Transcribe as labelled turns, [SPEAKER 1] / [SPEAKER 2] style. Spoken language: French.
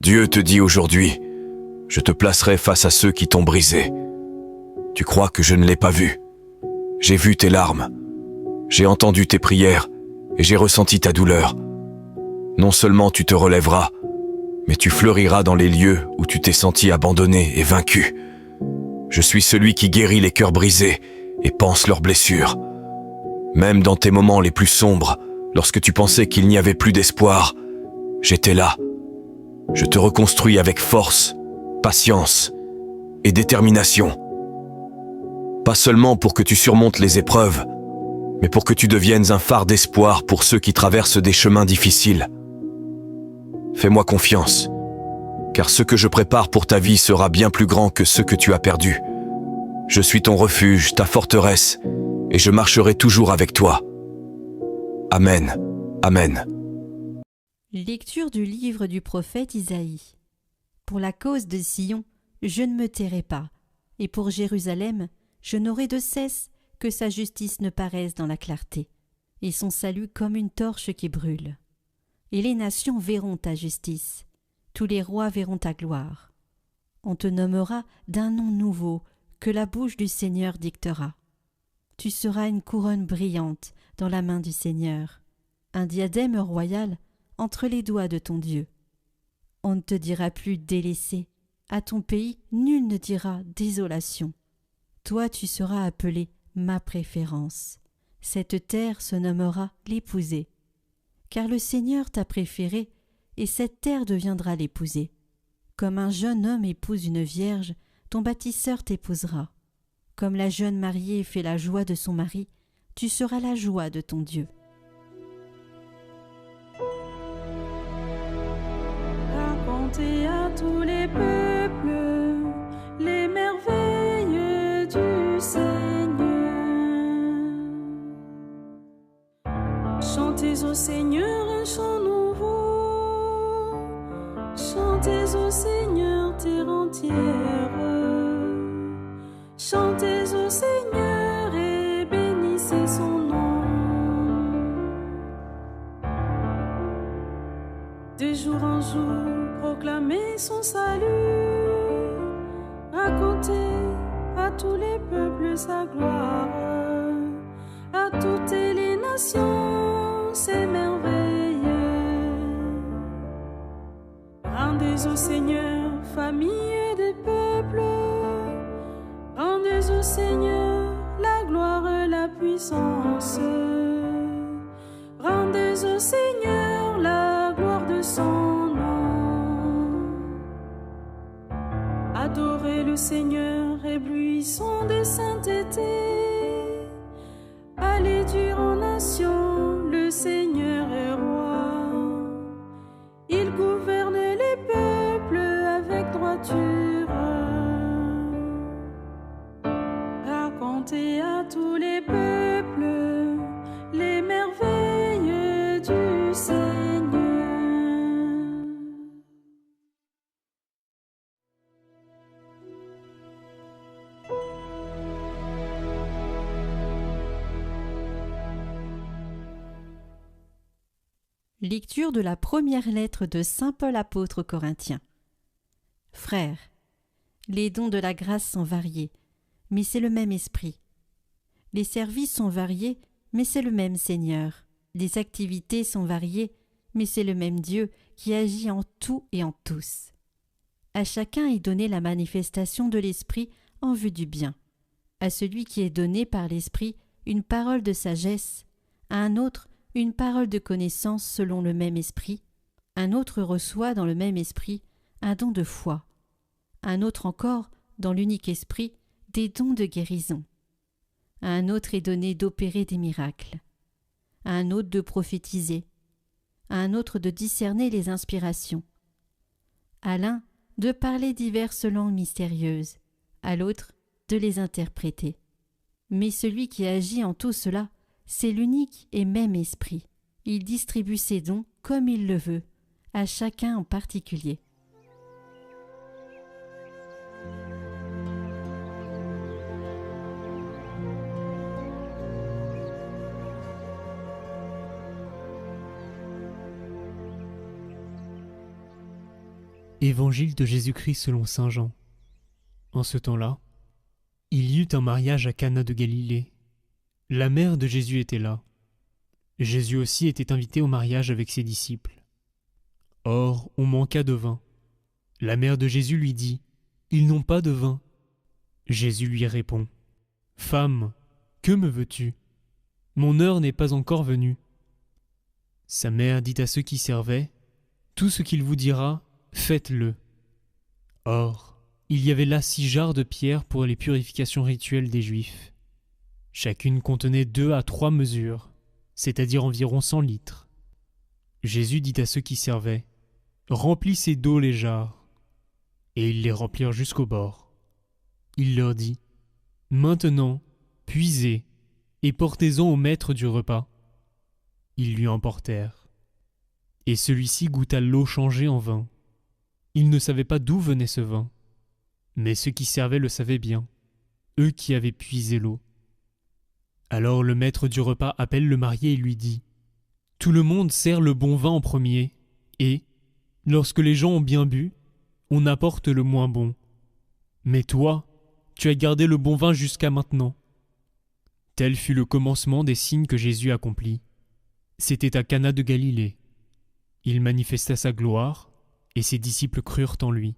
[SPEAKER 1] Dieu te dit aujourd'hui, je te placerai face à ceux qui t'ont brisé. Tu crois que je ne l'ai pas vu. J'ai vu tes larmes, j'ai entendu tes prières et j'ai ressenti ta douleur. Non seulement tu te relèveras, mais tu fleuriras dans les lieux où tu t'es senti abandonné et vaincu. Je suis celui qui guérit les cœurs brisés et panse leurs blessures. Même dans tes moments les plus sombres, lorsque tu pensais qu'il n'y avait plus d'espoir, j'étais là. Je te reconstruis avec force, patience et détermination. Pas seulement pour que tu surmontes les épreuves, mais pour que tu deviennes un phare d'espoir pour ceux qui traversent des chemins difficiles. Fais-moi confiance, car ce que je prépare pour ta vie sera bien plus grand que ce que tu as perdu. Je suis ton refuge, ta forteresse, et je marcherai toujours avec toi. Amen. Amen.
[SPEAKER 2] Lecture du livre du prophète Isaïe. Pour la cause de Sion, je ne me tairai pas, et pour Jérusalem, je n'aurai de cesse que sa justice ne paraisse dans la clarté, et son salut comme une torche qui brûle. Et les nations verront ta justice, tous les rois verront ta gloire. On te nommera d'un nom nouveau que la bouche du Seigneur dictera. Tu seras une couronne brillante dans la main du Seigneur, un diadème royal entre les doigts de ton Dieu. On ne te dira plus délaissé, à ton pays nul ne dira désolation. Toi tu seras appelé ma préférence. Cette terre se nommera l'épousée. Car le Seigneur t'a préféré, et cette terre deviendra l'épousée. Comme un jeune homme épouse une vierge, ton bâtisseur t'épousera. Comme la jeune mariée fait la joie de son mari, tu seras la joie de ton Dieu.
[SPEAKER 3] Racontez à tous les peuples les merveilles du Seigneur. Chantez au Seigneur un chant nouveau. Chantez au Seigneur terre entière. Chantez au Seigneur et bénissez son nom. De jour en jour, proclamez son salut. Racontez à tous les peuples sa gloire. À toutes les nations ses merveilles. Rendez au Seigneur, famille des peuples. Rendez au Seigneur la gloire, la puissance. Rendez au Seigneur la gloire de son nom. Adorez le Seigneur, éblouissons de sainteté. Allez dire aux nations, le Seigneur est roi. Il gouverne les peuples avec droiture. Racontez à tous les peuples les merveilles du Seigneur.
[SPEAKER 2] Lecture de la première lettre de saint Paul apôtre aux Corinthiens. Frères, les dons de la grâce sont variés, mais c'est le même esprit. Les services sont variés, mais c'est le même Seigneur. Les activités sont variées, mais c'est le même Dieu qui agit en tout et en tous. À chacun est donnée la manifestation de l'Esprit en vue du bien. À celui qui est donné par l'Esprit une parole de sagesse, à un autre une parole de connaissance selon le même esprit, un autre reçoit dans le même esprit un don de foi, un autre encore, dans l'unique esprit, des dons de guérison. À un autre est donné d'opérer des miracles, à un autre de prophétiser, à un autre de discerner les inspirations, à l'un de parler diverses langues mystérieuses, à l'autre de les interpréter. Mais celui qui agit en tout cela, c'est l'unique et même esprit. Il distribue ses dons comme il le veut, à chacun en particulier.
[SPEAKER 4] Évangile de Jésus-Christ selon saint Jean. En ce temps-là, il y eut un mariage à Cana de Galilée. La mère de Jésus était là. Jésus aussi était invité au mariage avec ses disciples. Or, on manqua de vin. La mère de Jésus lui dit : « Ils n'ont pas de vin. » Jésus lui répond : « Femme, que me veux-tu ? Mon heure n'est pas encore venue. » Sa mère dit à ceux qui servaient : « Tout ce qu'il vous dira, faites-le. » Or, il y avait là 6 jarres de pierre pour les purifications rituelles des Juifs. Chacune contenait 2 à 3 mesures, c'est-à-dire environ 100 litres. Jésus dit à ceux qui servaient : « Remplissez d'eau les jarres. » Et ils les remplirent jusqu'au bord. Il leur dit : « Maintenant, puisez et portez-en au maître du repas. » Ils lui emportèrent. Et celui-ci goûta l'eau changée en vin. Il ne savait pas d'où venait ce vin, mais ceux qui servaient le savaient bien, eux qui avaient puisé l'eau. Alors le maître du repas appelle le marié et lui dit : « Tout le monde sert le bon vin en premier, et, lorsque les gens ont bien bu, on apporte le moins bon. Mais toi, tu as gardé le bon vin jusqu'à maintenant. » Tel fut le commencement des signes que Jésus accomplit. C'était à Cana de Galilée. Il manifesta sa gloire, et ses disciples crurent en lui.